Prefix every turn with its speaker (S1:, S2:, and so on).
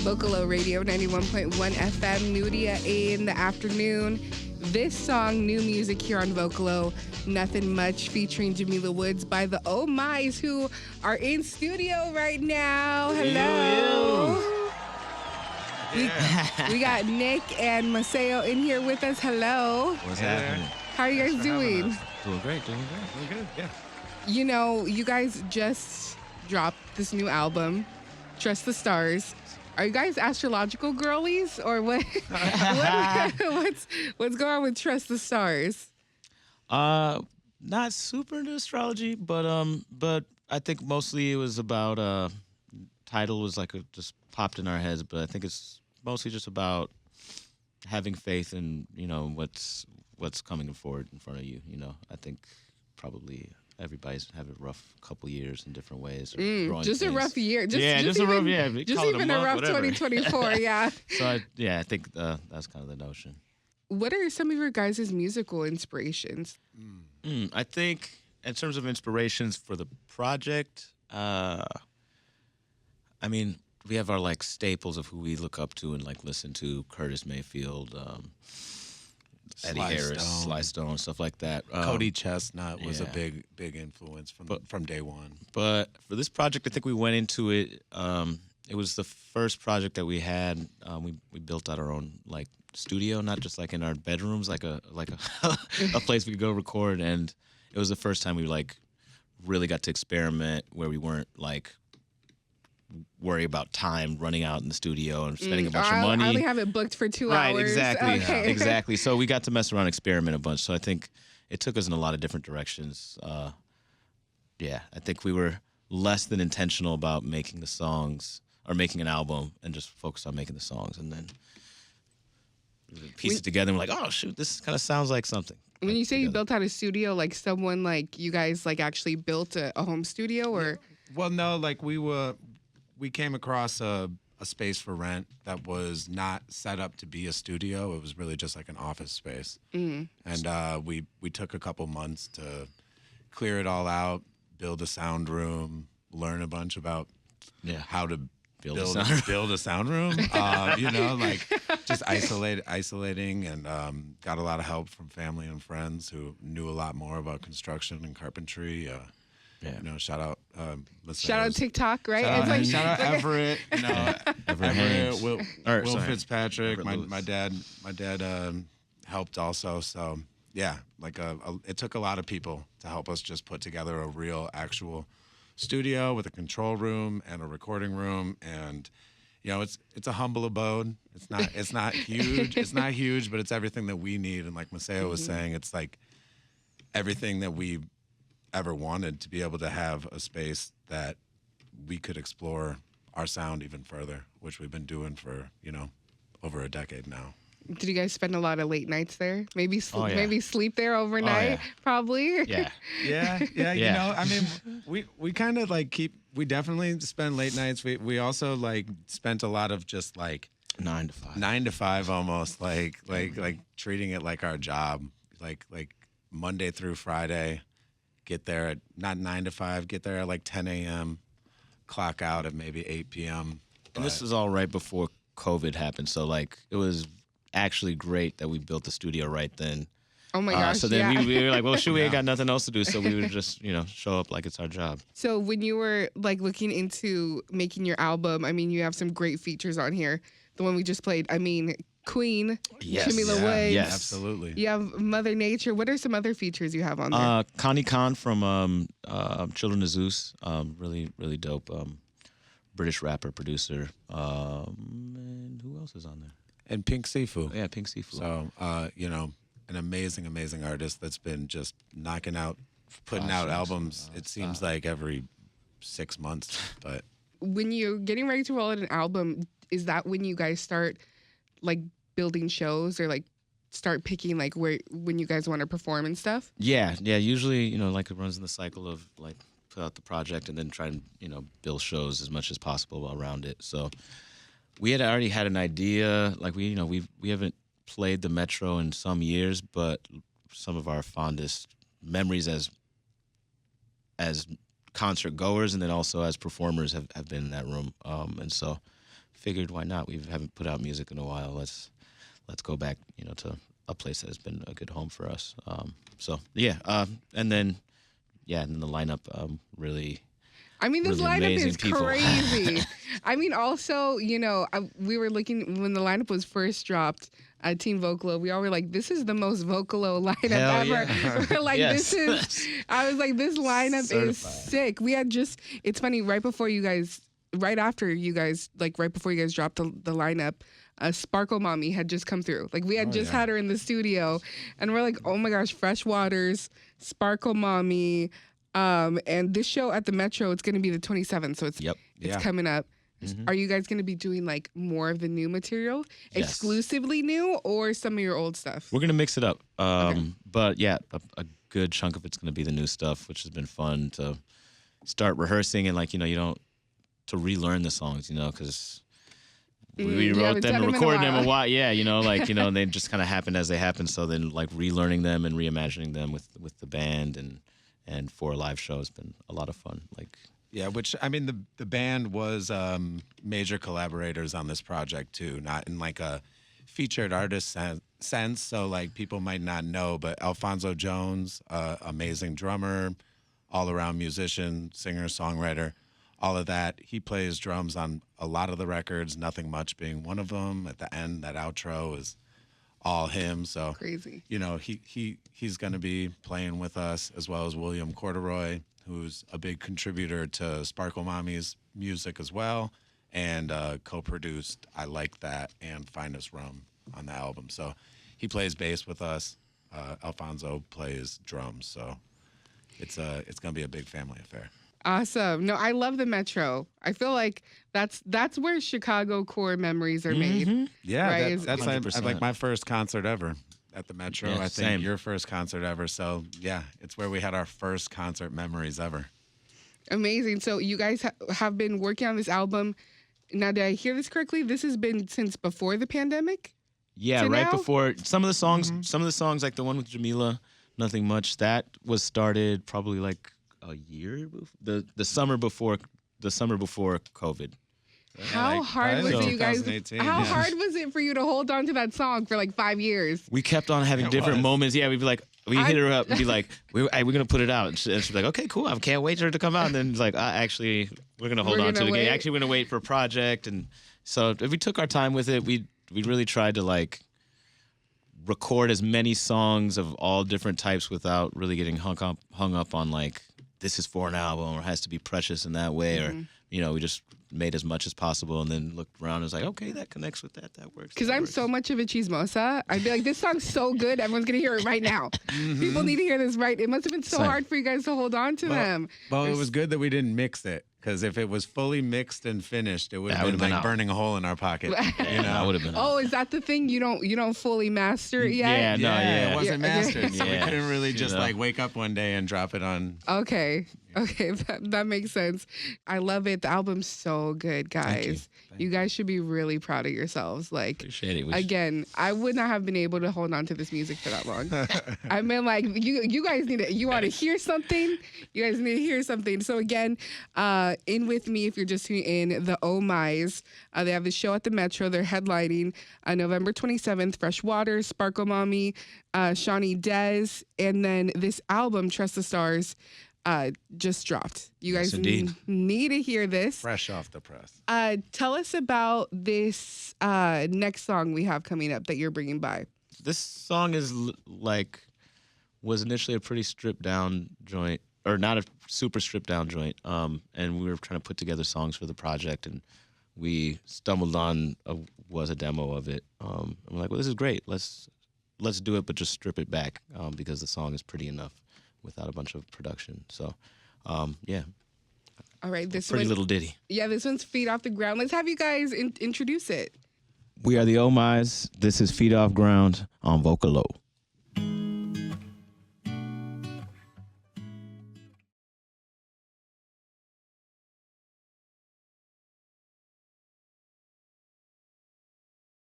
S1: Vocalo Radio 91.1 FM, Nudia in the afternoon. This song, new music here on Vocalo, Nothing Much, featuring Jamila Woods by the Oh My's, who are in studio right now. Hello. We got Nick and Maceo in here with us. Hello.
S2: What's happening?
S1: How are you guys doing?
S2: Doing great, doing good, yeah.
S1: You know, you guys just dropped this new album, Trust the Stars. Are you guys astrological girlies, or what? What's going on with Trust the Stars?
S2: Not super into astrology, but I think mostly it was about title was like just popped in our heads, but I think it's mostly just about having faith in, you know, what's coming forward in front of you. You know, I think probably everybody's have a rough couple years in different ways.
S1: Just a rough year. Just
S2: a rough, yeah.
S1: Just even a rough
S2: whatever.
S1: 2024, yeah.
S2: So, I think that's kind of the notion.
S1: What are some of your guys' musical inspirations?
S2: I think in terms of inspirations for the project, I mean, we have our like staples of who we look up to and like listen to: Curtis Mayfield, Eddie Harris, Sly Stone, stuff like that.
S3: Cody Chestnut was a big influence from day one.
S2: But for this project, I think we went into it. It was the first project that we had. We built out our own like studio, not just like in our bedrooms, like a a place we could go record. And it was the first time we like really got to experiment, where we weren't like worry about time running out in the studio and spending a bunch of money.
S1: I only have it booked for 2 hours.
S2: Right, exactly.
S1: Okay.
S2: Exactly. So we got to mess around, experiment a bunch. So I think it took us in a lot of different directions. I think we were less than intentional about making the songs or making an album and just focused on making the songs, and then piece it together and we're like, oh shoot, this kind of sounds like something.
S1: When you say you built out a studio, like someone like you guys like actually built a home studio, or?
S3: Well, no, like we came across a space for rent that was not set up to be a studio. It was really just like an office space. And we took a couple months to clear it all out, build a sound room, learn a bunch about how to build a sound room. You know, like just isolating, and got a lot of help from family and friends who knew a lot more about construction and carpentry. You know, shout out
S1: TikTok, right?
S3: Shout out Everett. You know, Everett, Will Fitzpatrick. My dad helped also. So yeah, like it took a lot of people to help us just put together a real, actual studio with a control room and a recording room. And you know, it's a humble abode. It's not huge. It's not huge, but it's everything that we need. And like Maceo was saying, it's like everything that we ever wanted, to be able to have a space that we could explore our sound even further, which we've been doing for, you know, over a decade now.
S1: Did you guys spend a lot of late nights there? Maybe sleep there overnight, probably?
S3: Yeah. You know, I mean, we kind of like we definitely spend late nights. We also like spent a lot of just like
S2: 9 to 5.
S3: 9 to 5 almost, like treating it like our job, like Monday through Friday. Get there at not 9 to 5. Get there at like 10 a.m. Clock out at maybe 8 p.m.
S2: And this is all right before COVID happened, so like it was actually great that we built the studio right then.
S1: Oh my gosh!
S2: So then we were like, well, shoot, we ain't got nothing else to do, so we would just show up like it's our job.
S1: So when you were like looking into making your album, I mean, you have some great features on here. The one we just played, I mean, Queen, Jamila Woods.
S3: Yes, absolutely.
S1: You have Mother Nature. What are some other feeters you have on there?
S2: Connie Khan from Children of Zeus, really, really dope. British rapper, producer. And who else is on there?
S3: And Pink Sifu.
S2: Yeah, Pink Sifu.
S3: So, you know, an amazing artist that's been just putting out albums. It seems like every 6 months. But
S1: when you're getting ready to roll out an album, is that when you guys start like building shows, or like start picking like when you guys want to perform and stuff?
S2: Yeah. Usually, you know, like it runs in the cycle of like put out the project and then try and, you know, build shows as much as possible around it. So we had already had an idea. Like we haven't played the Metro in some years, but some of our fondest memories as concert goers and then also as performers have been in that room. And so figured why not? We haven't put out music in a while. Let's go back, to a place that has been a good home for us. And then the lineup really.
S1: I mean, this
S2: really
S1: lineup is
S2: people.
S1: crazy. I mean, also, we were looking when the lineup was first dropped. Team Vocalo, we all were like, this is the most Vocalo lineup ever.
S2: Yeah.
S1: We're like,
S2: Yes.
S1: I was like, this lineup
S2: Certified.
S1: is sick. We had it's funny, right before you guys dropped the lineup, Sparkle Mommy had just come through. Like, we had had her in the studio, and we're like, oh my gosh, Fresh Waters, Sparkle Mommy, and this show at the Metro, it's going to be the 27th, so it's coming up. Mm-hmm. Are you guys going to be doing like more of the new material, exclusively new, or some of your old stuff?
S2: We're going to mix it up. But yeah, a good chunk of it's going to be the new stuff, which has been fun to start rehearsing and to relearn the songs, because we wrote them and recorded them a while. Yeah, they just kind of happen as they happen. So then like relearning them and reimagining them with the band and for a live show has been a lot of fun.
S3: Yeah, which, I mean, the band was major collaborators on this project, too, not in, like, a featured artist sense, so, like, people might not know, but Alfonso Jones, amazing drummer, all-around musician, singer, songwriter, all of that. He plays drums on a lot of the records, Nothing Much being one of them. At the end, that outro is all him, so...
S1: Crazy.
S3: He's going to be playing with us, as well as William Corduroy, who's a big contributor to Sparkle Mommy's music as well, and co-produced I Like That and Finest Rum on the album. So he plays bass with us. Alfonso plays drums. So it's going to be a big family affair.
S1: Awesome. No, I love the Metro. I feel like that's where Chicago core memories are made.
S2: Mm-hmm.
S3: Yeah,
S1: right?
S3: that's like my first concert ever. At the Metro,
S2: yeah,
S3: I think
S2: same.
S3: your first concert ever. So yeah, it's where we had our first concert memories ever.
S1: Amazing. So you guys have been working on this album. Now, did I hear this correctly? This has been since before the pandemic?
S2: Yeah, right now? Before. Some of the songs, like the one with Jamila, Nothing Much, that was started probably like a year, the summer before COVID.
S1: How hard was it, you guys? How hard was it for you to hold on to that song for like 5 years?
S2: We kept on having different moments. Yeah, we'd be like, we hit her up and be like, we're going to put it out. And she'd be like, okay, cool. I can't wait for her to come out. And then it's like, actually, we're going to hold on to it again. Actually, we're going to wait for a project. And so if we took our time with it, we really tried to like record as many songs of all different types without really getting hung up on like, this is for an album or has to be precious in that way. Mm-hmm. Or, we just made as much as possible and then looked around and was like, okay, that connects with that works.
S1: Because I'm so much of a chismosa. I'd be like, this song's so good, everyone's going to hear it right now. Mm-hmm. People need to hear this right. It must have been so hard for you guys to hold on to them.
S3: Well, it was good that we didn't mix it, because if it was fully mixed and finished, it would have been like burning a hole in our pocket.
S2: That would have been
S1: Oh, is that the thing? You don't fully master it yet?
S3: It wasn't mastered, so we couldn't really just like wake up one day and drop it on.
S1: Okay, that makes sense. I love it. The album's so good, guys. Thank you guys should be really proud of yourselves. Like,
S2: appreciate it.
S1: Again, I would not have been able to hold on to this music for that long. I mean, like, you guys need to, you want to hear something? You guys need to hear something. So again, in with me, if you're just tuning in, the Oh My's. They have the show at the Metro. They're headlining November 27th. Fresh Water, Sparkle Mommy, Shawnee Dez, and then this album, Trust the Stars, just dropped. You guys need to hear this.
S3: Fresh off the press.
S2: Tell us about this next song we have coming up that you're bringing by. This song is was initially a pretty stripped down joint, or not a super stripped down joint. And we were trying to put together songs for the project, and we stumbled on a demo of it. And we're like, well, this is great. Let's do it, but just strip it back because the song is pretty enough without a bunch of production. So, yeah.
S1: All right, this
S2: pretty little ditty.
S1: Yeah, this one's Feet Off the Ground. Let's have you guys introduce it.
S2: We are the Oh My's. This is Feet Off Ground on Vocalo.